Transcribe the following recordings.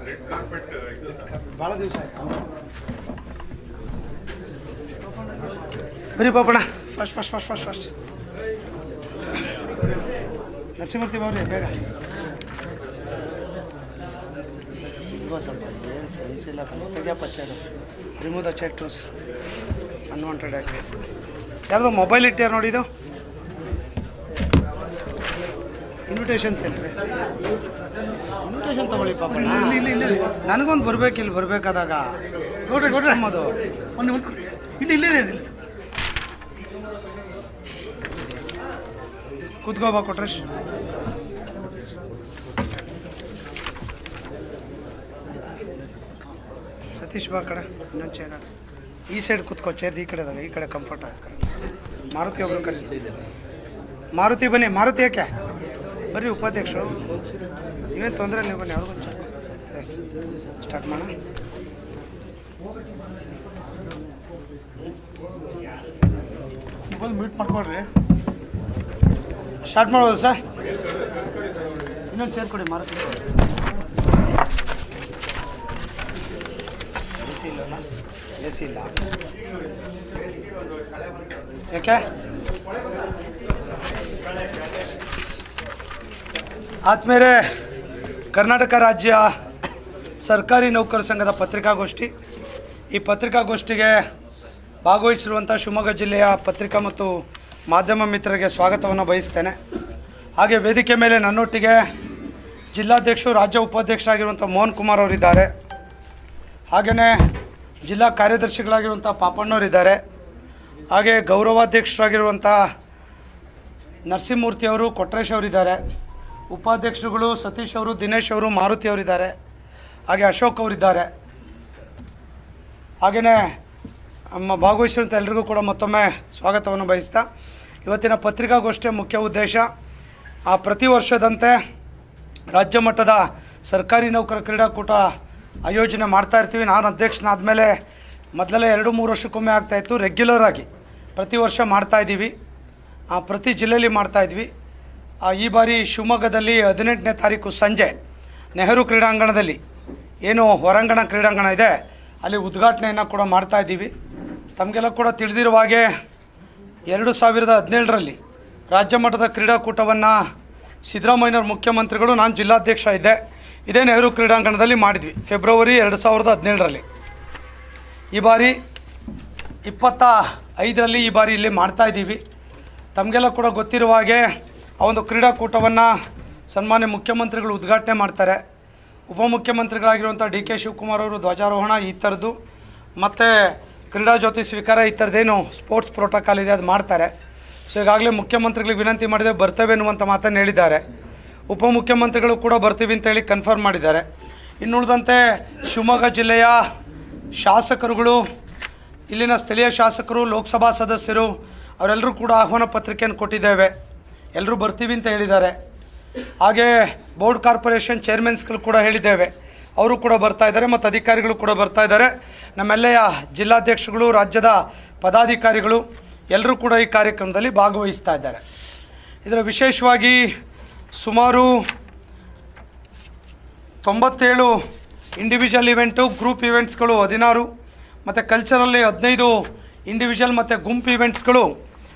Red carpet ಭಾಳ ದಿವಸ ಆಯ್ತು. ಬರೀ ಪಾಪಣ ಫಸ್ಟ್ ನರಸಿಂಹಮೂರ್ತಿ ಬಾವ್ರಿ ಬೇಗ. ಸ್ವಲ್ಪ ಏನು ಸೆನ್ಸ್ ಇಲ್ಲ ತೆಗಿಯಪ್ಪ ಚೇರು. ರಿಮೂವ್ ದ ಚೆಕ್ ಟೂಸ್ ಅನ್ವಾಂಟೆಡ್ ಆಗಿ ಯಾರ್ದು ಮೊಬೈಲ್ ಇಟ್ಟ್ಯಾರು ನೋಡಿದ್ದು. ಇನ್ವಿಟೇಷನ್ಸ್ ಇಲ್ರಿ, ಇನ್ವಿಟೇಷನ್ ತೊಗೊಳ್ಳಿ ಪಾಪ. ಇಲ್ಲ ನನಗೊಂದು ಬರ್ಬೇಕಿಲ್ಲ, ಬರಬೇಕಾದಾಗ ನೋಡ್ರಿ ಅದು ಒಂದು ಇಲ್ಲ ಕೂತ್ಕೋಬಾ ಕೊಟ್ರೇಶ್. ಸತೀಶ್ ಬಾ ಕಡೆ ಇನ್ನೊಂದು ಚೇರ್ ಹಾಕ್ಸಿ. ಈ ಸೈಡ್ ಕೂತ್ಕೋ, ಚೇರ್ ಈ ಕಡೆದಾಗ, ಈ ಕಡೆ ಕಂಫರ್ಟ್ ಆಗ್ತಾರೆ. ಮಾರುತಿ ಒಬ್ರು ಕರೆಸ್ತಿದ್ದೆ. ಮಾರುತಿ ಬನ್ನಿ. ಮಾರುತಿ ಯಾಕೆ ಬರ್ರಿ, ಉಪಾಧ್ಯಕ್ಷರು ನೀವೇನು ತೊಂದರೆ ನೀವು ಬನ್ನಿ. ಅವ್ರಿಗೂ ಎಸ್ ಸ್ಟಾರ್ಟ್ ಮಾಡೋಣ. ಮೊಬೈಲ್ ಮ್ಯೂಟ್ ಮಾಡ್ಕೊಳ್ರಿ. ಸ್ಟಾರ್ಟ್ ಮಾಡ್ಬೋದು ಸರ್. ಇನ್ನೊಂದು ಚೇರ್ ಕೊಡಿ ಮಾರುತಿ. ಎ ಸಿ ಇಲ್ಲಲ್ಲ, ಎ ಸಿ ಇಲ್ಲ ಯಾಕೆ? ಆದ್ಮೇಲೆ ಕರ್ನಾಟಕ ರಾಜ್ಯ ಸರ್ಕಾರಿ ನೌಕರ ಸಂಘದ ಪತ್ರಿಕಾಗೋಷ್ಠಿ. ಈ ಪತ್ರಿಕಾಗೋಷ್ಠಿಗೆ ಭಾಗವಹಿಸಿರುವಂಥ ಶಿವಮೊಗ್ಗ ಜಿಲ್ಲೆಯ ಪತ್ರಿಕಾ ಮತ್ತು ಮಾಧ್ಯಮ ಮಿತ್ರರಿಗೆ ಸ್ವಾಗತವನ್ನು ಬಯಸ್ತೇನೆ. ಹಾಗೆ ವೇದಿಕೆ ಮೇಲೆ ನನ್ನೊಟ್ಟಿಗೆ ಜಿಲ್ಲಾಧ್ಯಕ್ಷರು, ರಾಜ್ಯ ಉಪಾಧ್ಯಕ್ಷರಾಗಿರುವಂಥ ಮೋಹನ್ ಕುಮಾರ್ ಅವರಿದ್ದಾರೆ. ಹಾಗೆಯೇ ಜಿಲ್ಲಾ ಕಾರ್ಯದರ್ಶಿಗಳಾಗಿರುವಂಥ ಪಾಪಣ್ಣವರಿದ್ದಾರೆ. ಹಾಗೆ ಗೌರವಾಧ್ಯಕ್ಷರಾಗಿರುವಂಥ ನರಸಿಂಹಮೂರ್ತಿ ಅವರು, ಕೊಟ್ರೇಶ್ ಅವರಿದ್ದಾರೆ. ಉಪಾಧ್ಯಕ್ಷರುಗಳು ಸತೀಶ್ ಅವರು, ದಿನೇಶ್ ಅವರು, ಮಾರುತಿ ಅವರಿದ್ದಾರೆ. ಹಾಗೆ ಅಶೋಕ್ ಅವರಿದ್ದಾರೆ. ಹಾಗೆಯೇ ನಮ್ಮ ಭಾಗವಹಿಸಿರುವಂಥ ಎಲ್ರಿಗೂ ಕೂಡ ಮತ್ತೊಮ್ಮೆ ಸ್ವಾಗತವನ್ನು ಬಯಸ್ತಾ, ಇವತ್ತಿನ ಪತ್ರಿಕಾಗೋಷ್ಠಿಯ ಮುಖ್ಯ ಉದ್ದೇಶ ಪ್ರತಿ ವರ್ಷದಂತೆ ರಾಜ್ಯ ಮಟ್ಟದ ಸರ್ಕಾರಿ ನೌಕರ ಕ್ರೀಡಾಕೂಟ ಆಯೋಜನೆ ಮಾಡ್ತಾಯಿರ್ತೀವಿ. ನಾನು ಅಧ್ಯಕ್ಷನಾದ ಮೇಲೆ ಮೊದಲೆಲ್ಲ 2-3 ವರ್ಷಕ್ಕೊಮ್ಮೆ ಆಗ್ತಾಯಿತ್ತು. ರೆಗ್ಯುಲರ್ ಆಗಿ ಪ್ರತಿ ವರ್ಷ ಮಾಡ್ತಾಯಿದ್ದೀವಿ. ಪ್ರತಿ ಜಿಲ್ಲೆಯಲ್ಲಿ ಮಾಡ್ತಾಯಿದ್ವಿ. ಈ ಬಾರಿ ಶಿವಮೊಗ್ಗದಲ್ಲಿ 18ನೇ ತಾರೀಕು ಸಂಜೆ ನೆಹರು ಕ್ರೀಡಾಂಗಣದಲ್ಲಿ, ಏನು ಹೊರಾಂಗಣ ಕ್ರೀಡಾಂಗಣ ಇದೆ, ಅಲ್ಲಿ ಉದ್ಘಾಟನೆಯನ್ನು ಕೂಡ ಮಾಡ್ತಾಯಿದ್ದೀವಿ. ತಮಗೆಲ್ಲ ಕೂಡ ತಿಳಿದಿರುವ ಹಾಗೆ 2017ರಲ್ಲಿ ರಾಜ್ಯ ಮಟ್ಟದ ಕ್ರೀಡಾಕೂಟವನ್ನು ಸಿದ್ದರಾಮಯ್ಯನವ್ರ ಮುಖ್ಯಮಂತ್ರಿಗಳು, ನಾನು ಜಿಲ್ಲಾಧ್ಯಕ್ಷ ಇದ್ದೆ, ಇದೇ ನೆಹರು ಕ್ರೀಡಾಂಗಣದಲ್ಲಿ ಮಾಡಿದ್ವಿ ಫೆಬ್ರವರಿ 2017ರಲ್ಲಿ. ಈ ಬಾರಿ 25ರಲ್ಲಿ ಈ ಬಾರಿ ಇಲ್ಲಿ ಮಾಡ್ತಾಯಿದ್ದೀವಿ. ತಮಗೆಲ್ಲ ಕೂಡ ಗೊತ್ತಿರುವ ಹಾಗೆ ಆ ಒಂದು ಕ್ರೀಡಾಕೂಟವನ್ನು ಸನ್ಮಾನ್ಯ ಮುಖ್ಯಮಂತ್ರಿಗಳು ಉದ್ಘಾಟನೆ ಮಾಡ್ತಾರೆ. ಉಪಮುಖ್ಯಮಂತ್ರಿಗಳಾಗಿರುವಂಥ ಡಿ ಕೆ ಶಿವಕುಮಾರ್ ಅವರು ಧ್ವಜಾರೋಹಣ ಈ ಥರದ್ದು, ಮತ್ತು ಕ್ರೀಡಾ ಜ್ಯೋತಿ ಸ್ವೀಕಾರ ಈ ಥರದ್ದೇನು ಸ್ಪೋರ್ಟ್ಸ್ ಪ್ರೋಟೋಕಾಲ್ ಇದೆ ಅದು ಮಾಡ್ತಾರೆ. ಸೊ ಈಗಾಗಲೇ ಮುಖ್ಯಮಂತ್ರಿಗಳಿಗೆ ವಿನಂತಿ ಮಾಡಿದೆ, ಬರ್ತೇವೆ ಅನ್ನುವಂಥ ಮಾತನ್ನು ಹೇಳಿದ್ದಾರೆ. ಉಪಮುಖ್ಯಮಂತ್ರಿಗಳು ಕೂಡ ಬರ್ತೀವಿ ಅಂತೇಳಿ ಕನ್ಫರ್ಮ್ ಮಾಡಿದ್ದಾರೆ. ಇನ್ನುಳಿದಂತೆ ಶಿವಮೊಗ್ಗ ಜಿಲ್ಲೆಯ ಶಾಸಕರುಗಳು, ಇಲ್ಲಿನ ಸ್ಥಳೀಯ ಶಾಸಕರು, ಲೋಕಸಭಾ ಸದಸ್ಯರು ಅವರೆಲ್ಲರೂ ಕೂಡ ಆಹ್ವಾನ ಪತ್ರಿಕೆಯನ್ನು ಕೊಟ್ಟಿದ್ದೇವೆ. ಎಲ್ಲರೂ ಬರ್ತೀವಿ ಅಂತ ಹೇಳಿದ್ದಾರೆ. ಹಾಗೆ ಬೋರ್ಡ್ ಕಾರ್ಪೊರೇಷನ್ ಚೇರ್ಮನ್ಸ್ಗಳು ಕೂಡ ಹೇಳಿದ್ದೇವೆ, ಅವರು ಕೂಡ ಬರ್ತಾ ಇದ್ದಾರೆ, ಮತ್ತು ಅಧಿಕಾರಿಗಳು ಕೂಡ ಬರ್ತಾ ಇದ್ದಾರೆ. ನಮ್ಮೆಲ್ಲೆಯ ಜಿಲ್ಲಾಧ್ಯಕ್ಷಗಳು, ರಾಜ್ಯದ ಪದಾಧಿಕಾರಿಗಳು ಎಲ್ಲರೂ ಕೂಡ ಈ ಕಾರ್ಯಕ್ರಮದಲ್ಲಿ ಭಾಗವಹಿಸ್ತಾ ಇದ್ದಾರೆ. ಇದರ ವಿಶೇಷವಾಗಿ ಸುಮಾರು 97 ಇಂಡಿವಿಜುವಲ್ ಇವೆಂಟು, ಗ್ರೂಪ್ ಇವೆಂಟ್ಸ್ಗಳು 16, ಮತ್ತು ಕಲ್ಚರಲ್ಲಿ 15 ಇಂಡಿವಿಜುವಲ್ ಮತ್ತು ಗುಂಪು ಇವೆಂಟ್ಸ್ಗಳು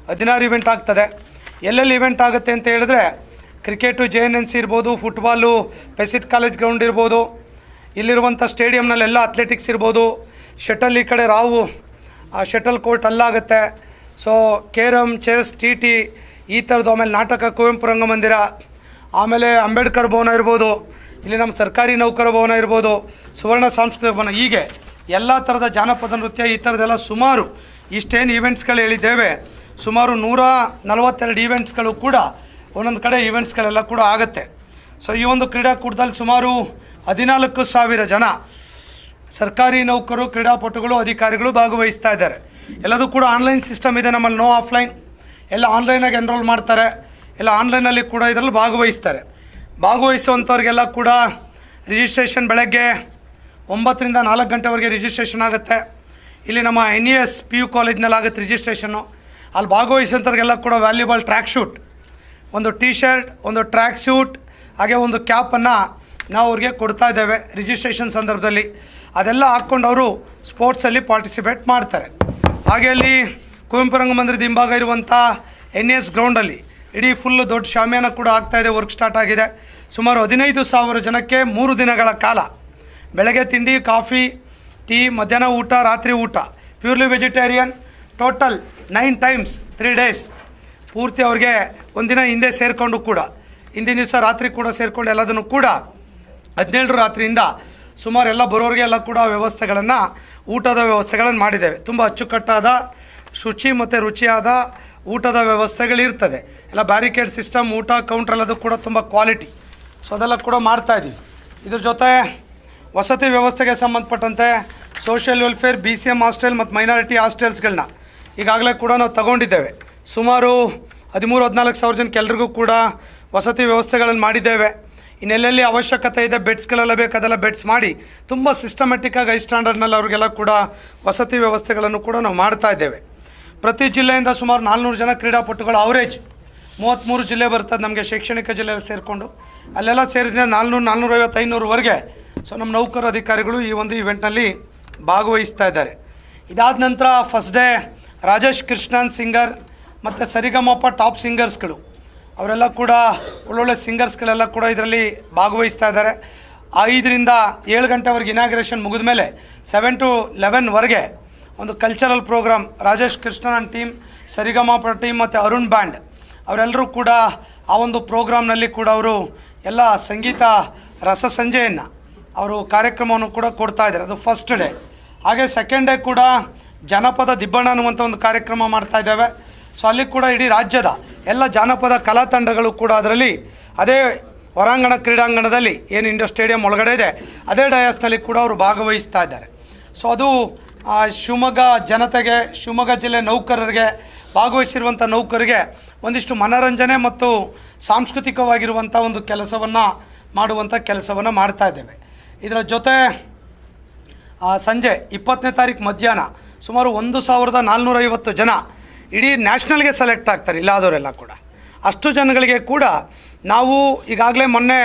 16 ಇವೆಂಟ್ ಆಗ್ತದೆ. ಎಲ್ಲೆಲ್ಲಿ ಇವೆಂಟ್ ಆಗುತ್ತೆ ಅಂತ ಹೇಳಿದ್ರೆ, ಕ್ರಿಕೆಟು JNNC ಇರ್ಬೋದು, ಫುಟ್ಬಾಲು ಪೆಸಿಟ್ ಕಾಲೇಜ್ ಗ್ರೌಂಡ್ ಇರ್ಬೋದು, ಇಲ್ಲಿರುವಂಥ ಸ್ಟೇಡಿಯಮ್ನಲ್ಲೆಲ್ಲ ಅಥ್ಲೆಟಿಕ್ಸ್ ಇರ್ಬೋದು, ಶಟಲ್ ಈ ಕಡೆ ರಾವು ಶಟಲ್ ಕೋರ್ಟ್ ಅಲ್ಲಾಗುತ್ತೆ. ಸೊ ಕೇರಮ್, ಚೆಸ್, TT ಈ ಥರದ್ದು, ಆಮೇಲೆ ನಾಟಕ ಕುವೆಂಪು ರಂಗಮಂದಿರ, ಆಮೇಲೆ ಅಂಬೇಡ್ಕರ್ ಭವನ ಇರ್ಬೋದು, ಇಲ್ಲಿ ನಮ್ಮ ಸರ್ಕಾರಿ ನೌಕರ ಭವನ ಇರ್ಬೋದು, ಸುವರ್ಣ ಸಾಂಸ್ಕೃತಿಕ ಭವನ, ಹೀಗೆ ಎಲ್ಲ ಥರದ ಜಾನಪದ ನೃತ್ಯ ಈ ಥರದ್ದೆಲ್ಲ ಸುಮಾರು ಇಷ್ಟೇನು ಈವೆಂಟ್ಸ್ಗಳು ಹೇಳಿದ್ದೇವೆ, ಸುಮಾರು 142 ಈವೆಂಟ್ಸ್ಗಳು ಕೂಡ ಒಂದೊಂದು ಕಡೆ ಈವೆಂಟ್ಸ್ಗಳೆಲ್ಲ ಕೂಡ ಆಗುತ್ತೆ. ಸೊ ಈ ಒಂದು ಕ್ರೀಡಾಕೂಟದಲ್ಲಿ ಸುಮಾರು 14,000 ಜನ ಸರ್ಕಾರಿ ನೌಕರು, ಕ್ರೀಡಾಪಟುಗಳು, ಅಧಿಕಾರಿಗಳು ಭಾಗವಹಿಸ್ತಾ ಇದ್ದಾರೆ. ಎಲ್ಲದೂ ಕೂಡ ಆನ್ಲೈನ್ ಸಿಸ್ಟಮ್ ಇದೆ ನಮ್ಮಲ್ಲಿ, ನೋ ಆಫ್ಲೈನ್, ಎಲ್ಲ ಆನ್ಲೈನಾಗಿ ಎನ್ರೋಲ್ ಮಾಡ್ತಾರೆ. ಎಲ್ಲ ಆನ್ಲೈನಲ್ಲಿ ಕೂಡ ಇದರಲ್ಲಿ ಭಾಗವಹಿಸ್ತಾರೆ. ಭಾಗವಹಿಸುವಂಥವ್ರಿಗೆಲ್ಲ ಕೂಡ ರಿಜಿಸ್ಟ್ರೇಷನ್ ಬೆಳಗ್ಗೆ 9ರಿಂದ 4 ಗಂಟೆವರೆಗೆ ರಿಜಿಸ್ಟ್ರೇಷನ್ ಆಗುತ್ತೆ. ಇಲ್ಲಿ ನಮ್ಮ NES PU ಕಾಲೇಜ್ನಲ್ಲಿ ಆಗುತ್ತೆ ರಿಜಿಸ್ಟ್ರೇಷನ್ನು. ಅಲ್ಲಿ ಭಾಗವಹಿಸೋಂಥವ್ರಿಗೆಲ್ಲ ಕೂಡ ವ್ಯಾಲ್ಯೂಬಲ್ ಟ್ರ್ಯಾಕ್ ಶೂಟ್, ಒಂದು ಟೀ ಶರ್ಟ್, ಒಂದು ಟ್ರ್ಯಾಕ್ ಶೂಟ್, ಹಾಗೆ ಒಂದು ಕ್ಯಾಪನ್ನು ನಾವು ಅವ್ರಿಗೆ ಕೊಡ್ತಾ ಇದ್ದೇವೆ ರಿಜಿಸ್ಟ್ರೇಷನ್ ಸಂದರ್ಭದಲ್ಲಿ. ಅದೆಲ್ಲ ಹಾಕ್ಕೊಂಡು ಅವರು ಸ್ಪೋರ್ಟ್ಸಲ್ಲಿ ಪಾರ್ಟಿಸಿಪೇಟ್ ಮಾಡ್ತಾರೆ. ಹಾಗೆ ಅಲ್ಲಿ ಕುವೆಂಪು ರಂಗಮಂದಿರದ ಹಿಂಭಾಗ ಇರುವಂಥ NES ಗ್ರೌಂಡಲ್ಲಿ ಇಡೀ ಫುಲ್ಲು ದೊಡ್ಡ ಶಾಮಿಯಾನ ಕೂಡ ಆಗ್ತಾಯಿದೆ, ವರ್ಕ್ ಸ್ಟಾರ್ಟ್ ಆಗಿದೆ. ಸುಮಾರು 15,000 ಜನಕ್ಕೆ 3 ದಿನಗಳ ಕಾಲ ಬೆಳಗ್ಗೆ ತಿಂಡಿ, ಕಾಫಿ, ಟೀ, ಮಧ್ಯಾಹ್ನ ಊಟ, ರಾತ್ರಿ ಊಟ, purely vegetarian, total 9 times 3 days ಪೂರ್ತಿ ಅವ್ರಿಗೆ ಒಂದಿನ ಹಿಂದೆ ಸೇರಿಕೊಂಡು ಕೂಡ ಹಿಂದಿನ ದಿವಸ ರಾತ್ರಿ ಕೂಡ ಸೇರಿಕೊಂಡು ಎಲ್ಲದನ್ನು ಕೂಡ 17 ರಾತ್ರಿಯಿಂದ ಸುಮಾರು ಎಲ್ಲ ಬರೋರಿಗೆ ಎಲ್ಲ ಕೂಡ ವ್ಯವಸ್ಥೆಗಳನ್ನು, ಊಟದ ವ್ಯವಸ್ಥೆಗಳನ್ನು ಮಾಡಿದ್ದೇವೆ. ತುಂಬ ಅಚ್ಚುಕಟ್ಟಾದ ಶುಚಿ ಮತ್ತು ರುಚಿಯಾದ ಊಟದ ವ್ಯವಸ್ಥೆಗಳಿರ್ತದೆ. ಎಲ್ಲ ಬ್ಯಾರಿಕೇಡ್ ಸಿಸ್ಟಮ್, ಊಟ ಕೌಂಟ್ರ್ ಎಲ್ಲದು ಕೂಡ ತುಂಬ ಕ್ವಾಲಿಟಿ. ಸೊ ಅದೆಲ್ಲ ಕೂಡ ಮಾಡ್ತಾಯಿದ್ದೀವಿ. ಇದ್ರ ಜೊತೆ ವಸತಿ ವ್ಯವಸ್ಥೆಗೆ ಸಂಬಂಧಪಟ್ಟಂತೆ ಸೋಷಿಯಲ್ ವೆಲ್ಫೇರ್, BCM ಹಾಸ್ಟೆಲ್ ಮತ್ತು ಮೈನಾರಿಟಿ ಹಾಸ್ಟೆಲ್ಸ್ಗಳನ್ನ ಈಗಾಗಲೇ ಕೂಡ ನಾವು ತಗೊಂಡಿದ್ದೇವೆ. ಸುಮಾರು 13-14 ಸಾವಿರ ಜನಕ್ಕೆ ಎಲ್ರಿಗೂ ಕೂಡ ವಸತಿ ವ್ಯವಸ್ಥೆಗಳನ್ನು ಮಾಡಿದ್ದೇವೆ. ಇನ್ನೆಲ್ಲೆಲ್ಲಿ ಅವಶ್ಯಕತೆ ಇದೆ, ಬೆಡ್ಸ್ಗಳೆಲ್ಲ ಬೇಕಾದೆಲ್ಲ ಬೆಡ್ಸ್ ಮಾಡಿ ತುಂಬ ಸಿಸ್ಟಮೆಟಿಕ್ಕಾಗಿ ಹೈ ಸ್ಟ್ಯಾಂಡರ್ಡ್ನಲ್ಲಿ ಅವ್ರಿಗೆಲ್ಲ ಕೂಡ ವಸತಿ ವ್ಯವಸ್ಥೆಗಳನ್ನು ಕೂಡ ನಾವು ಮಾಡ್ತಾ ಇದ್ದೇವೆ. ಪ್ರತಿ ಜಿಲ್ಲೆಯಿಂದ ಸುಮಾರು 400 ಜನ ಕ್ರೀಡಾಪಟುಗಳು, ಅವರೇಜ್ 33 ಜಿಲ್ಲೆ ಬರ್ತದೆ ನಮಗೆ ಶೈಕ್ಷಣಿಕ ಜಿಲ್ಲೆಯಲ್ಲಿ ಸೇರಿಕೊಂಡು. ಅಲ್ಲೆಲ್ಲ ಸೇರಿದ್ರೆ 400, 450, 500ವರೆಗೆ ಸೊ ನಮ್ಮ ನೌಕರ ಅಧಿಕಾರಿಗಳು ಈ ಒಂದು ಇವೆಂಟ್ನಲ್ಲಿ ಭಾಗವಹಿಸ್ತಾ ಇದ್ದಾರೆ. ಇದಾದ ನಂತರ first day Rajesh Krishnan singer ಮತ್ತು ಸರಿಗಮಪ ಟಾಪ್ ಸಿಂಗರ್ಸ್ಗಳು ಅವರೆಲ್ಲ ಕೂಡ ಒಳ್ಳೊಳ್ಳೆ ಸಿಂಗರ್ಸ್ಗಳೆಲ್ಲ ಕೂಡ ಇದರಲ್ಲಿ ಭಾಗವಹಿಸ್ತಾ ಇದ್ದಾರೆ. 5ರಿಂದ 7 ಗಂಟೆವರೆಗೆ ಇನಾಗ್ರೇಷನ್ ಮುಗಿದ ಮೇಲೆ 7 to 11ವರೆಗೆ ಒಂದು cultural programme, Rajesh Krishnan team, Saregamapa team ಮತ್ತು ಅರುಣ್ ಬ್ಯಾಂಡ್ ಅವರೆಲ್ಲರೂ ಕೂಡ ಆ ಒಂದು ಪ್ರೋಗ್ರಾಮ್ನಲ್ಲಿ ಕೂಡ ಅವರು ಎಲ್ಲ ಸಂಗೀತ ರಸ ಸಂಜೆಯನ್ನು ಅವರು ಕಾರ್ಯಕ್ರಮವನ್ನು ಕೂಡ ಕೊಡ್ತಾ ಇದ್ದಾರೆ. ಅದು ಫಸ್ಟ್ ಡೇ. ಹಾಗೆ ಸೆಕೆಂಡ್ ಡೇ ಕೂಡ ಜಾನಪದ ದಿಬ್ಬಣ ಅನ್ನುವಂಥ ಒಂದು ಕಾರ್ಯಕ್ರಮ ಮಾಡ್ತಾ ಇದ್ದೇವೆ. ಸೊ ಅಲ್ಲಿ ಕೂಡ ಇಡೀ ರಾಜ್ಯದ ಎಲ್ಲ ಜಾನಪದ ಕಲಾ ತಂಡಗಳು ಕೂಡ ಅದರಲ್ಲಿ ಅದೇ ಹೊರಾಂಗಣ ಕ್ರೀಡಾಂಗಣದಲ್ಲಿ ಏನು ಇಂಡೋರ್ ಸ್ಟೇಡಿಯಂ ಒಳಗಡೆ ಇದೆ ಅದೇ ಡಯಾಸ್ನಲ್ಲಿ ಕೂಡ ಅವರು ಭಾಗವಹಿಸ್ತಾ ಇದ್ದಾರೆ. ಸೊ ಅದು ಶಿವಮೊಗ್ಗ ಜನತೆಗೆ, ಶಿವಮೊಗ್ಗ ಜಿಲ್ಲೆ ನೌಕರರಿಗೆ, ಭಾಗವಹಿಸಿರುವಂಥ ನೌಕರಿಗೆ ಒಂದಿಷ್ಟು ಮನೋರಂಜನೆ ಮತ್ತು ಸಾಂಸ್ಕೃತಿಕವಾಗಿರುವಂಥ ಒಂದು ಕೆಲಸವನ್ನು ಮಾಡುವಂಥ ಕೆಲಸವನ್ನು ಮಾಡ್ತಾ ಇದ್ದೇವೆ. ಇದರ ಜೊತೆ ಸಂಜೆ 20ನೇ ತಾರೀಕು ಮಧ್ಯಾಹ್ನ ಸುಮಾರು 1450 ಜನ ಇಡೀ ನ್ಯಾಷನಲ್ಗೆ ಸೆಲೆಕ್ಟ್ ಆಗ್ತಾರೆ ಇಲ್ಲಾದವರೆಲ್ಲ ಕೂಡ. ಅಷ್ಟು ಜನಗಳಿಗೆ ಕೂಡ ನಾವು ಈಗಾಗಲೇ ಮೊನ್ನೆ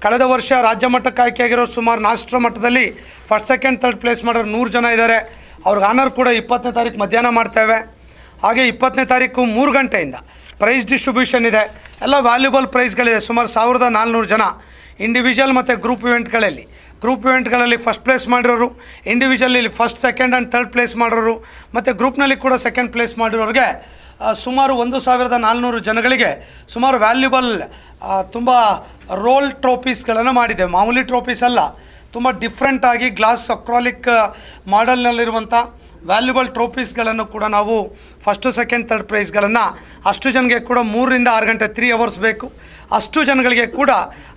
ಕಳೆದ ವರ್ಷ ರಾಜ್ಯ ಮಟ್ಟಕ್ಕೆ ಆಯ್ಕೆಯಾಗಿರೋ ಸುಮಾರು ರಾಷ್ಟ್ರ ಮಟ್ಟದಲ್ಲಿ ಫಸ್ಟ್, ಸೆಕೆಂಡ್, ಥರ್ಡ್ ಪ್ಲೇಸ್ ಮಾಡೋರು 100 ಜನ ಇದ್ದಾರೆ. ಅವ್ರಿಗೆ ಆನರ್ ಕೂಡ 20ನೇ ತಾರೀಕು ಮಧ್ಯಾಹ್ನ ಮಾಡ್ತೇವೆ. ಹಾಗೆ 20ನೇ ತಾರೀಕು 3 ಗಂಟೆಯಿಂದ ಪ್ರೈಸ್ ಡಿಸ್ಟ್ರಿಬ್ಯೂಷನ್ ಇದೆ. ಎಲ್ಲ ವ್ಯಾಲ್ಯೂಬಲ್ ಪ್ರೈಸ್ಗಳಿದೆ. ಸುಮಾರು 1400 ಜನ ಇಂಡಿವಿಜುವಲ್ ಮತ್ತು ಗ್ರೂಪ್ ಇವೆಂಟ್ಗಳಲ್ಲಿ ಫಸ್ಟ್ ಪ್ಲೇಸ್ ಮಾಡಿರೋರು, individually first, second and third place ಮಾಡಿರೋರು ಮತ್ತು ಗ್ರೂಪ್ನಲ್ಲಿ ಕೂಡ ಸೆಕೆಂಡ್ ಪ್ಲೇಸ್ ಮಾಡಿರೋರಿಗೆ ಸುಮಾರು 1400 ಜನಗಳಿಗೆ ಸುಮಾರು ವ್ಯಾಲ್ಯೂಬಲ್ ತುಂಬ ರೋಲ್ ಟ್ರೋಫೀಸ್ಗಳನ್ನು ಮಾಡಿದ್ದೇವೆ. ಮಾಮೂಲಿ ಟ್ರೋಫೀಸ್ ಅಲ್ಲ, ತುಂಬ ಡಿಫ್ರೆಂಟಾಗಿ ಗ್ಲಾಸ್ ಅಕ್ರಾಲಿಕ್ ಮಾಡೆಲ್ನಲ್ಲಿರುವಂಥ ವ್ಯಾಲ್ಯೂಬಲ್ ಟ್ರೋಫೀಸ್ಗಳನ್ನು ಕೂಡ ನಾವು ಫಸ್ಟು, ಸೆಕೆಂಡ್, ಥರ್ಡ್ ಪ್ರೈಸ್ಗಳನ್ನು ಅಷ್ಟು ಜನಗೆ ಕೂಡ 3 ರಿಂದ 6 ಗಂಟೆ 3 ಅವರ್ಸ್ ಬೇಕು, ಅಷ್ಟು ಜನಗಳಿಗೆ ಕೂಡ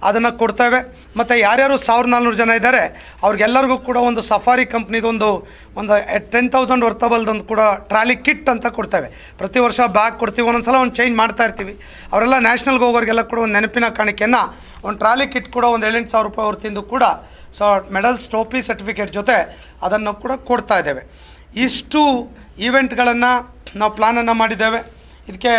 ಅದನ್ನು ಕೊಡ್ತೇವೆ. ಮತ್ತು ಯಾರ್ಯಾರು 1400 ಜನ ಇದ್ದಾರೆ ಅವ್ರಿಗೆಲ್ಲರಿಗೂ ಕೂಡ ಒಂದು ಸಫಾರಿ ಕಂಪ್ನಿದೊಂದು 10,000 ವರ್ತಬಲ್ದೊಂದು ಕೂಡ ಟ್ರಾಲಿ ಕಿಟ್ ಅಂತ ಕೊಡ್ತೇವೆ. ಪ್ರತಿ ವರ್ಷ ಬ್ಯಾಗ್ ಕೊಡ್ತೀವಿ, ಒಂದೊಂದು ಸಲ ಒಂದು ಚೇಂಜ್ ಮಾಡ್ತಾ ಇರ್ತೀವಿ. ಅವರೆಲ್ಲ ನ್ಯಾಷನಲ್ಗೆ ಹೋಗೋರಿಗೆಲ್ಲ ಕೂಡ ಒಂದು ನೆನಪಿನ ಕಾಣಿಕೆಯನ್ನು ಒಂದು ಟ್ರಾಲಿ ಕಿಟ್ ಕೂಡ ಒಂದು 7,000 ರೂಪಾಯಿ ಅವ್ರು ತಿಂದು ಕೂಡ ಸೊ ಮೆಡಲ್ಸ್, ಟ್ರೋಫಿ, ಸರ್ಟಿಫಿಕೇಟ್ ಜೊತೆ ಅದನ್ನು ಕೂಡ ಕೊಡ್ತಾ ಇದ್ದೇವೆ. ಇಷ್ಟು ಈವೆಂಟ್ಗಳನ್ನು ನಾವು ಪ್ಲ್ಯಾನನ್ನು ಮಾಡಿದ್ದೇವೆ. ಇದಕ್ಕೆ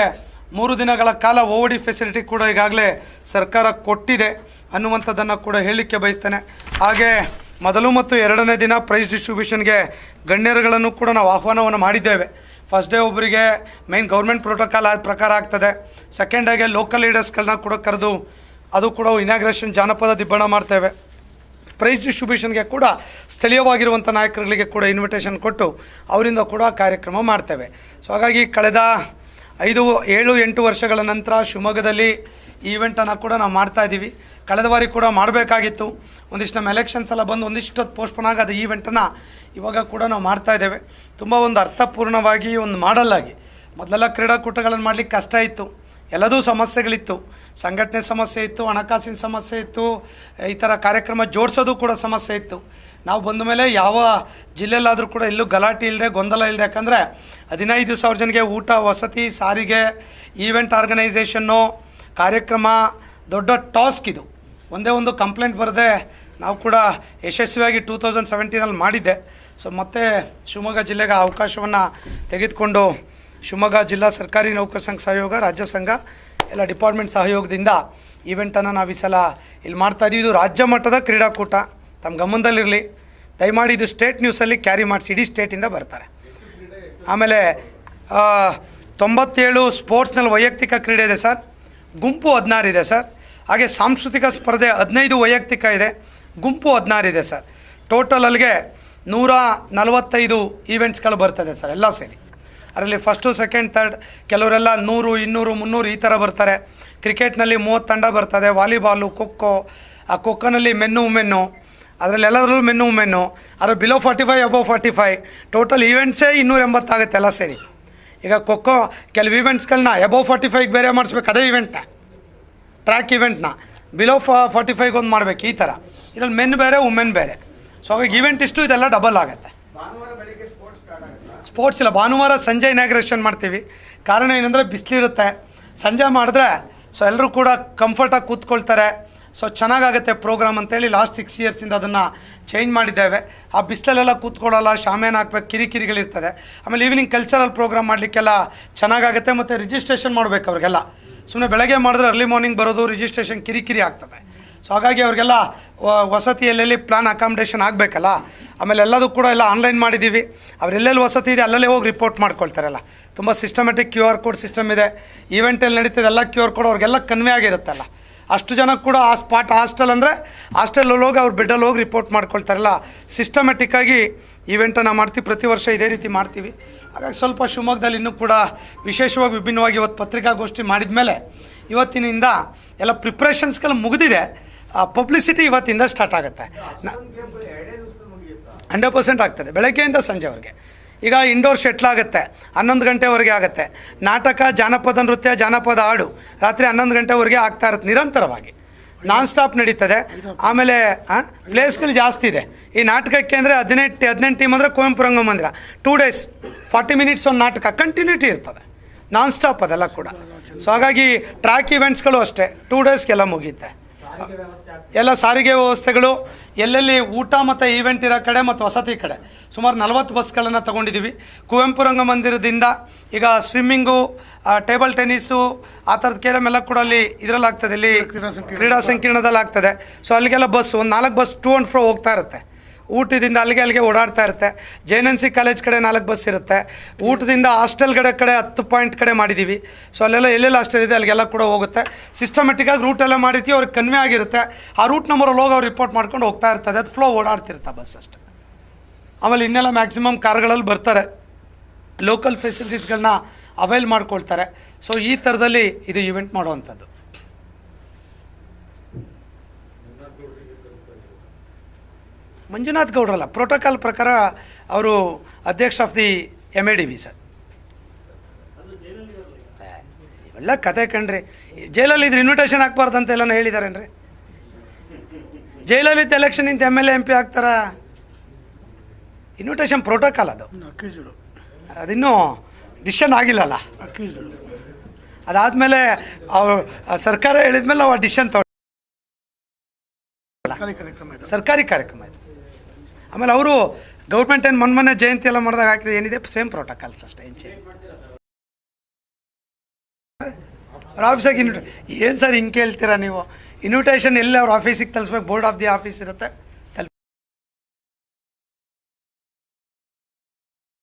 3 ದಿನಗಳ ಕಾಲ OOD ಫೆಸಿಲಿಟಿ ಕೂಡ ಈಗಾಗಲೇ ಸರ್ಕಾರ ಕೊಟ್ಟಿದೆ ಅನ್ನುವಂಥದ್ದನ್ನು ಕೂಡ ಹೇಳಲಿಕ್ಕೆ ಬಯಸ್ತೇನೆ. ಹಾಗೆ ಮೊದಲು ಮತ್ತು 2ನೇ ದಿನ ಪ್ರೈಸ್ ಡಿಸ್ಟ್ರಿಬ್ಯೂಷನ್ಗೆ ಗಣ್ಯರುಗಳನ್ನು ಕೂಡ ನಾವು ಆಹ್ವಾನವನ್ನು ಮಾಡಿದ್ದೇವೆ. ಫಸ್ಟ್ ಡೇ ಒಬ್ಬರಿಗೆ ಮೇನ್ ಗೌರ್ಮೆಂಟ್ ಪ್ರೋಟೋಕಾಲ್ ಪ್ರಕಾರ ಆಗ್ತದೆ. ಸೆಕೆಂಡ್ ಡೇಗೆ ಲೋಕಲ್ ಲೀಡರ್ಸ್ಗಳನ್ನ ಕೂಡ ಕರೆದು ಅದು ಕೂಡ ಇನಾಗ್ರೇಷನ್ ಜಾನಪದ ದಿಬ್ಬಣ ಮಾಡ್ತೇವೆ. ಪ್ರೈಸ್ ಡಿಸ್ಟ್ರಿಬ್ಯೂಷನ್ಗೆ ಕೂಡ ಸ್ಥಳೀಯವಾಗಿರುವಂಥ ನಾಯಕರುಗಳಿಗೆ ಕೂಡ ಇನ್ವಿಟೇಷನ್ ಕೊಟ್ಟು ಅವರಿಂದ ಕೂಡ ಕಾರ್ಯಕ್ರಮ ಮಾಡ್ತೇವೆ. ಸೊ ಹಾಗಾಗಿ ಕಳೆದ 5-7-8 ವರ್ಷಗಳ ನಂತರ ಶಿವಮೊಗ್ಗದಲ್ಲಿ ಈ ಇವೆಂಟನ್ನು ಕೂಡ ನಾವು ಮಾಡ್ತಾಯಿದ್ದೀವಿ. ಕಳೆದ ಬಾರಿ ಕೂಡ ಮಾಡಬೇಕಾಗಿತ್ತು, ಒಂದಿಷ್ಟು ನಮ್ಮ ಎಲೆಕ್ಷನ್ಸ್ ಎಲ್ಲ ಬಂದು ಒಂದಿಷ್ಟು ಪೋಸ್ಟ್ಪೋನ್ ಆಗೋದು ಈ ಇವೆಂಟನ್ನು ಇವಾಗ ಕೂಡ ನಾವು ಮಾಡ್ತಾಯಿದ್ದೇವೆ. ತುಂಬ ಒಂದು ಅರ್ಥಪೂರ್ಣವಾಗಿ ಒಂದು ಮಾಡಲಾಗಿ. ಮೊದಲೆಲ್ಲ ಕ್ರೀಡಾಕೂಟಗಳನ್ನು ಮಾಡಲಿಕ್ಕೆ ಕಷ್ಟ ಇತ್ತು, ಎಲ್ಲದೂ ಸಮಸ್ಯೆಗಳಿತ್ತು. ಸಂಘಟನೆ ಸಮಸ್ಯೆ ಇತ್ತು, ಹಣಕಾಸಿನ ಸಮಸ್ಯೆ ಇತ್ತು, ಈ ಥರ ಕಾರ್ಯಕ್ರಮ ಜೋಡಿಸೋದು ಕೂಡ ಸಮಸ್ಯೆ ಇತ್ತು. ನಾವು ಬಂದ ಮೇಲೆ ಯಾವ ಜಿಲ್ಲೆಯಲ್ಲಾದರೂ ಕೂಡ ಎಲ್ಲೂ ಗಲಾಟೆ ಇಲ್ಲದೆ, ಗೊಂದಲ ಇಲ್ಲದೆ, ಯಾಕಂದರೆ 15,000 ಜನಕ್ಕೆ ಊಟ, ವಸತಿ, ಸಾರಿಗೆ, ಈವೆಂಟ್ ಆರ್ಗನೈಸೇಷನ್ನು, ಕಾರ್ಯಕ್ರಮ ದೊಡ್ಡ ಟಾಸ್ಕ್ ಇದು. ಒಂದೇ ಒಂದು ಕಂಪ್ಲೇಂಟ್ ಬರದೆ ನಾವು ಕೂಡ ಯಶಸ್ವಿಯಾಗಿ 2017 ಮಾಡಿದ್ದೆ. ಸೊ ಮತ್ತೆ ಶಿವಮೊಗ್ಗ ಜಿಲ್ಲೆಗೆ ಅವಕಾಶವನ್ನು ತೆಗೆದುಕೊಂಡು ಶಿವಮೊಗ್ಗ ಜಿಲ್ಲಾ ಸರ್ಕಾರಿ ನೌಕರ ಸಂಘ ಸಹಯೋಗ, ರಾಜ್ಯ ಸಂಘ ಎಲ್ಲ ಡಿಪಾರ್ಟ್ಮೆಂಟ್ ಸಹಯೋಗದಿಂದ ಈವೆಂಟನ್ನು ನಾವು ಈ ಸಲ ಇಲ್ಲಿ ಮಾಡ್ತಾಯಿದ್ದೀವಿ. ಇದು ರಾಜ್ಯ ಮಟ್ಟದ ಕ್ರೀಡಾಕೂಟ, ತಮ್ಮ ಗಮನದಲ್ಲಿರಲಿ. ದಯಮಾಡಿ ಇದು ಸ್ಟೇಟ್ ನ್ಯೂಸಲ್ಲಿ ಕ್ಯಾರಿ ಮಾಡಿಸಿ, ಇಡೀ ಸ್ಟೇಟಿಂದ ಬರ್ತಾರೆ. ಆಮೇಲೆ 97 ಸ್ಪೋರ್ಟ್ಸ್ನಲ್ಲಿ ವೈಯಕ್ತಿಕ ಕ್ರೀಡೆ ಇದೆ ಸರ್, ಗುಂಪು 16 ಇದೆ ಸರ್. ಹಾಗೆ ಸಾಂಸ್ಕೃತಿಕ ಸ್ಪರ್ಧೆ 15 ವೈಯಕ್ತಿಕ ಇದೆ, ಗುಂಪು 16 ಇದೆ ಸರ್. ಟೋಟಲ್ ಅಲ್ಲಿಗೆ 145 ಈವೆಂಟ್ಸ್ಗಳು ಬರ್ತದೆ ಸರ್, ಎಲ್ಲ ಸೇರಿ. ಅದರಲ್ಲಿ ಫಸ್ಟು, ಸೆಕೆಂಡ್, ಥರ್ಡ್, ಕೆಲವರೆಲ್ಲ 100, 200, 300 ಈ ಥರ ಬರ್ತಾರೆ. ಕ್ರಿಕೆಟ್ನಲ್ಲಿ 30 ತಂಡ ಬರ್ತದೆ, ವಾಲಿಬಾಲು, ಖೋಖೋ, ಆ ಖೋಖೋನಲ್ಲಿ ಮೆನ್ನು ವುಮೆನ್ನು, ಅದರಲ್ಲಿ ಎಲ್ಲದರಲ್ಲೂ ಮೆನ್ನು ವುಮೆನ್ನು, ಅದ್ರ ಬಿಲೋ 45 ಅಬವ್ 45 ಟೋಟಲ್ ಈವೆಂಟ್ಸೇ 280 ಆಗುತ್ತೆ ಎಲ್ಲ ಸೇರಿ. ಈಗ ಖೋಖೋ ಕೆಲವು ಈವೆಂಟ್ಸ್ಗಳನ್ನ ಅಬವ್ 45 ಬೇರೆ ಮಾಡಿಸ್ಬೇಕು, ಅದೇ ಈವೆಂಟ್ನ ಟ್ರ್ಯಾಕ್ ಈವೆಂಟ್ನ ಬಿಲೋ 45 ಒಂದು ಮಾಡಬೇಕು, ಈ ಥರ. ಇದರಲ್ಲಿ ಮೆನ್ ಬೇರೆ, ವುಮೆನ್ ಬೇರೆ. ಸೊ ಹಾಗಾಗಿ ಈವೆಂಟ್ ಇಷ್ಟು ಇದೆಲ್ಲ ಡಬಲ್ ಆಗುತ್ತೆ. ಸ್ಪೋರ್ಟ್ಸ್ ಇಲ್ಲ, ಭಾನುವಾರ ಸಂಜೆ ಇನಾಗ್ರೇಷನ್ ಮಾಡ್ತೀವಿ. ಕಾರಣ ಏನಂದರೆ ಬಿಸಿಲಿರುತ್ತೆ, ಸಂಜೆ ಮಾಡಿದ್ರೆ ಸೊ ಎಲ್ಲರೂ ಕೂಡ ಕಂಫರ್ಟಾಗಿ ಕೂತ್ಕೊಳ್ತಾರೆ. ಸೊ ಚೆನ್ನಾಗಾಗುತ್ತೆ ಪ್ರೋಗ್ರಾಮ್ ಅಂತೇಳಿ ಲಾಸ್ಟ್ 6 ಇಯರ್ಸಿಂದ ಅದನ್ನು ಚೇಂಜ್ ಮಾಡಿದ್ದೇವೆ. ಆ ಬಿಸಿಲಲ್ಲೆಲ್ಲ ಕೂತ್ಕೊಳ್ಳಲ್ಲ, ಶಾಮಿಯಾನ ಹಾಕ್ಬೇಕು, ಕಿರಿಕಿರಿಗಳಿರ್ತದೆ. ಆಮೇಲೆ ಈವ್ನಿಂಗ್ ಕಲ್ಚರಲ್ ಪ್ರೋಗ್ರಾಮ್ ಮಾಡಲಿಕ್ಕೆಲ್ಲ ಚೆನ್ನಾಗಾಗುತ್ತೆ. ಮತ್ತು ರಿಜಿಸ್ಟ್ರೇಷನ್ ಮಾಡಬೇಕು ಅವ್ರಿಗೆಲ್ಲ. ಸುಮ್ಮನೆ ಬೆಳಗ್ಗೆ ಮಾಡಿದ್ರೆ ಅರ್ಲಿ ಮಾರ್ನಿಂಗ್ ಬರೋದು, ರಿಜಿಸ್ಟ್ರೇಷನ್ ಕಿರಿಕಿರಿ ಆಗ್ತದೆ. ಸೊ ಹಾಗಾಗಿ ಅವ್ರಿಗೆಲ್ಲ ವಸತಿ ಎಲ್ಲೆಲ್ಲಿ ಪ್ಲಾನ್ ಅಕಾಮಿಡೇಷನ್ ಆಗಬೇಕಲ್ಲ. ಆಮೇಲೆ ಎಲ್ಲದೂ ಕೂಡ ಎಲ್ಲ ಆನ್ಲೈನ್ ಮಾಡಿದ್ದೀವಿ. ಅವರೆಲ್ಲೆಲ್ಲಿ ವಸತಿ ಇದೆ ಅಲ್ಲಲ್ಲೇ ಹೋಗಿ ರಿಪೋರ್ಟ್ ಮಾಡ್ಕೊಳ್ತಾರಲ್ಲ. ತುಂಬ ಸಿಸ್ಟಮೆಟಿಕ್ QR ಕೋಡ್ ಸಿಸ್ಟಮ್ ಇದೆ. ಈವೆಂಟಲ್ಲಿ ನಡೀತದೆ ಎಲ್ಲ QR ಕೋಡ್ ಅವ್ರಿಗೆಲ್ಲ ಕನ್ವೆ ಆಗಿರುತ್ತಲ್ಲ. ಅಷ್ಟು ಜನ ಕೂಡ ಆ ಸ್ಪಾಟ್ ಹಾಸ್ಟೆಲ್ ಅಂದರೆ ಹಾಸ್ಟೆಲಲ್ಲಿ ಹೋಗಿ ಅವ್ರು ಬೆಡ್ಡಲ್ಲಿ ಹೋಗಿ ರಿಪೋರ್ಟ್ ಮಾಡ್ಕೊಳ್ತಾರಲ್ಲ. ಸಿಸ್ಟಮೆಟಿಕ್ಕಾಗಿ ಈವೆಂಟನ್ನು ಮಾಡ್ತೀವಿ, ಪ್ರತಿ ವರ್ಷ ಇದೇ ರೀತಿ ಮಾಡ್ತೀವಿ. ಹಾಗಾಗಿ ಸ್ವಲ್ಪ ಶಿವಮೊಗ್ಗದಲ್ಲಿ ಇನ್ನೂ ಕೂಡ ವಿಶೇಷವಾಗಿ ವಿಭಿನ್ನವಾಗಿ ಇವತ್ತು ಪತ್ರಿಕಾಗೋಷ್ಠಿ ಮಾಡಿದ ಮೇಲೆ ಇವತ್ತಿನಿಂದ ಎಲ್ಲ ಪ್ರಿಪ್ರೇಷನ್ಸ್ಗಳು ಮುಗಿದಿದೆ. ಪಬ್ಲಿಸಿಟಿ ಇವತ್ತಿಂದ ಸ್ಟಾರ್ಟ್ ಆಗುತ್ತೆ. 100% ಆಗ್ತದೆ, ಬೆಳಗ್ಗೆಯಿಂದ ಸಂಜೆವರೆಗೆ. ಈಗ ಇಂಡೋರ್ ಶೆಟ್ಲ್ ಆಗುತ್ತೆ, 11 ಗಂಟೆವರೆಗೆ ಆಗುತ್ತೆ. ನಾಟಕ, ಜಾನಪದ ನೃತ್ಯ, ಜಾನಪದ ಹಾಡು ರಾತ್ರಿ 11 ಗಂಟೆವರೆಗೆ ಆಗ್ತಾ ಇರುತ್ತೆ ನಿರಂತರವಾಗಿ, ನಾನ್ ಸ್ಟಾಪ್ ನಡೀತದೆ. ಆಮೇಲೆ ಪ್ಲೇಸ್ಗಳು ಜಾಸ್ತಿ ಇದೆ ಈ ನಾಟಕಕ್ಕೆ. ಅಂದರೆ 18 ಟೀಮ್ ಅಂದರೆ ಕುವೆಂಪು ರಂಗಮಂದಿರ 2 days 40 minutes ಒಂದು ನಾಟಕ ಕಂಟಿನ್ಯೂಟಿ ಇರ್ತದೆ, ನಾನ್ ಸ್ಟಾಪ್ ಅದೆಲ್ಲ ಕೂಡ. ಸೊ ಹಾಗಾಗಿ ಟ್ರ್ಯಾಕ್ ಈವೆಂಟ್ಸ್ಗಳು ಅಷ್ಟೇ 2 daysಗೆಲ್ಲ ಮುಗಿಯುತ್ತೆ. ಎಲ್ಲ ಸಾರಿಗೆ ವ್ಯವಸ್ಥೆಗಳು, ಎಲ್ಲೆಲ್ಲಿ ಊಟ ಮತ್ತು ಈವೆಂಟ್ ಇರೋ ಕಡೆ ಮತ್ತು ವಸತಿ ಕಡೆ ಸುಮಾರು 40 ಬಸ್ಗಳನ್ನು ತೊಗೊಂಡಿದ್ದೀವಿ. ಕುವೆಂಪು ರಂಗಮಂದಿರದಿಂದ ಈಗ ಸ್ವಿಮ್ಮಿಂಗು, ಟೇಬಲ್ ಟೆನ್ನಿಸು, ಆ ಥರದ ಕೇರಮ್ ಎಲ್ಲ ಕೂಡ ಅಲ್ಲಿ ಇದರಲ್ಲಾಗ್ತದೆ, ಇಲ್ಲಿ ಕ್ರೀಡಾ ಸಂಕೀರ್ಣದಲ್ಲಿ ಆಗ್ತದೆ. ಸೊ ಅಲ್ಲಿಗೆಲ್ಲ ಬಸ್ಸು ಒಂದು 4 ಬಸ್ ಟು ಆ್ಯಂಡ್ ಫ್ರೋ ಹೋಗ್ತಾ ಇರುತ್ತೆ. ಊಟದಿಂದ ಅಲ್ಲಿಗೆ ಓಡಾಡ್ತಾ ಇರುತ್ತೆ. JNC ಕಾಲೇಜ್ ಕಡೆ 4 ಬಸ್ ಇರುತ್ತೆ. ಊಟದಿಂದ ಹಾಸ್ಟೆಲ್ಗಡೆ ಕಡೆ 10 ಪಾಯಿಂಟ್ ಕಡೆ ಮಾಡಿದ್ದೀವಿ. ಸೊ ಅಲ್ಲೆಲ್ಲ ಎಲ್ಲೆಲ್ಲ ಹಾಸ್ಟೆಲ್ ಇದೆ ಅಲ್ಲಿಗೆಲ್ಲ ಕೂಡ ಹೋಗುತ್ತೆ. ಸಿಸ್ಟಮೆಟಿಕ್ಕಾಗಿ ರೂಟೆಲ್ಲ ಮಾಡಿರ್ತೀವಿ, ಅವ್ರಿಗೆ ಕನ್ವೆ ಆಗಿರುತ್ತೆ. ಆ ರೂಟ್ ನಂಬರಲ್ಲಿ ಹೋಗಿ ಅವ್ರು ರಿಪೋರ್ಟ್ ಮಾಡ್ಕೊಂಡು ಹೋಗ್ತಾ ಇರ್ತದೆ, ಅದು ಫ್ಲೋ ಓಡಾಡ್ತಿರುತ್ತೆ ಬಸ್ ಅಷ್ಟೇ. ಆಮೇಲೆ ಇನ್ನೆಲ್ಲ ಮ್ಯಾಕ್ಸಿಮಮ್ ಕಾರ್ಗಳಲ್ಲಿ ಬರ್ತಾರೆ, ಲೋಕಲ್ ಫೆಸಿಲಿಟೀಸ್ಗಳನ್ನ ಅವೈಲ್ ಮಾಡ್ಕೊಳ್ತಾರೆ. ಸೊ ಈ ಥರದಲ್ಲಿ ಇದು ಈವೆಂಟ್ ಮಾಡುವಂಥದ್ದು. ಮಂಜುನಾಥ್ ಗೌಡ್ರಲ್ಲ, ಪ್ರೋಟೋಕಾಲ್ ಪ್ರಕಾರ ಅವರು ಅಧ್ಯಕ್ಷ ಆಫ್ ದಿ MADB ಸರ್. ಇವೆಲ್ಲ ಕತೆ ಕಣ್ರಿ. ಜೈಲಲ್ಲಿ ಇದ್ರೆ ಇನ್ವಿಟೇಷನ್ ಹಾಕ್ಬಾರ್ದು ಅಂತ ಎಲ್ಲ ಹೇಳಿದಾರೇನ್ರಿ? ಜೈಲಲ್ಲಿದ್ದ ಎಲೆಕ್ಷನ್ ಇಂತ MLA MP ಆಗ್ತಾರ? ಇನ್ವಿಟೇಷನ್ ಪ್ರೋಟೋಕಾಲ್ ಅದು, ಅದಿನ್ನೂ ಡಿಸಿಷನ್ ಆಗಿಲ್ಲಲ್ಲ. ಅದಾದಮೇಲೆ ಅವರು ಸರ್ಕಾರ ಹೇಳಿದ್ಮೇಲೆ ನಾವು ಆ ಡಿಸಿಷನ್ ತಗೊಳ್ಳಿ, ಸರ್ಕಾರಿ ಕಾರ್ಯಕ್ರಮ ಇದು. ಆಮೇಲೆ ಅವರು ಗೌರ್ಮೆಂಟ್ ಏನು ಮೊನ್ನೆ ಜಯಂತಿ ಎಲ್ಲ ಮಾಡಿದಾಗ ಹಾಕಿದೆ, ಏನಿದೆ ಸೇಮ್ ಪ್ರೋಟೋಕಾಲ್ಸ್ ಅಷ್ಟೇ. ಅವ್ರ ಆಫೀಸಾಗಿ ಏನು ಸರ್ ಹಿಂಗೆ ಕೇಳ್ತೀರಾ ನೀವು? ಇನ್ವಿಟೇಷನ್ ಎಲ್ಲಿ ಅವ್ರ ಆಫೀಸಿಗೆ ತಲುಪಿಸ್ಬೇಕು, ಬೋರ್ಡ್ ಆಫ್ ದಿ ಆಫೀಸ್ ಇರುತ್ತೆ,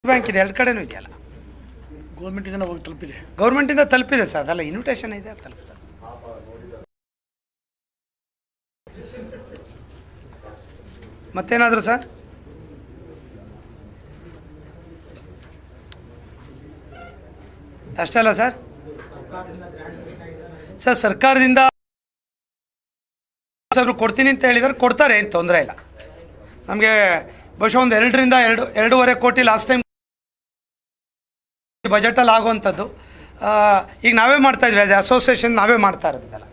ಬ್ಯಾಂಕ್ ಇದೆ, 2 ಕಡೆನೂ ಇದೆಯಲ್ಲ. ಗೌರ್ಮೆಂಟಿಂದ ಹೋಗಿ ತಲುಪಿದೆ, ಗೌರ್ಮೆಂಟಿಂದ ತಲುಪಿದೆ ಸರ್, ಅದೆಲ್ಲ ಇನ್ವಿಟೇಷನ್ ಇದೆ, ತಲುಪಿದೆ. ಮತ್ತೇನಾದರೂ ಸರ್? ಅಷ್ಟೇ ಅಲ್ಲ ಸರ್? ಸರ್ ಸರ್ಕಾರದಿಂದ ಕೊಡ್ತೀನಿ ಅಂತ ಹೇಳಿದರೆ ಕೊಡ್ತಾರೆ, ಏನು ತೊಂದರೆ ಇಲ್ಲ. ನಮಗೆ ಬಹುಶಃ ಒಂದು 2.5 ಕೋಟಿ ಲಾಸ್ಟ್ ಟೈಮ್ ಬಜೆಟಲ್ಲಿ ಆಗುವಂಥದ್ದು. ಈಗ ನಾವೇ ಮಾಡ್ತಾಯಿದ್ವಿ, ಆ್ಯಸ್ ಎ ಅಸೋಸಿಯೇಷನ್ ನಾವೇ ಮಾಡ್ತಾ ಇರೋದಿಲ್ಲ,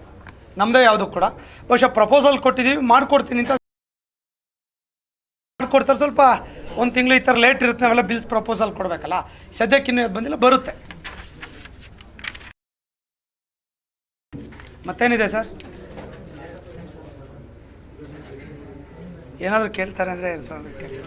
ನಮ್ಮದೇ ಯಾವುದು ಕೂಡ. ಬಹುಶಃ ಪ್ರಪೋಸಲ್ ಕೊಟ್ಟಿದ್ದೀವಿ, ಮಾಡಿಕೊಡ್ತೀನಿ ಅಂತ ಮಾಡ್ಕೊಡ್ತಾರೆ. ಸ್ವಲ್ಪ 1 ತಿಂಗಳು ಈ ಥರ ಲೇಟ್ ಇರುತ್ತೆ, ನಾವೆಲ್ಲ ಬಿಲ್ಸ್ ಪ್ರಪೋಸಲ್ ಕೊಡಬೇಕಲ್ಲ. ಸದ್ಯಕ್ಕೆ ಇನ್ನೂ ಬಂದಿಲ್ಲ, ಬರುತ್ತೆ. ಮತ್ತೇನಿದೆ ಸರ್? ಏನಾದರೂ ಕೇಳ್ತಾರೆ ಅಂದರೆ ಕೇಳಿ.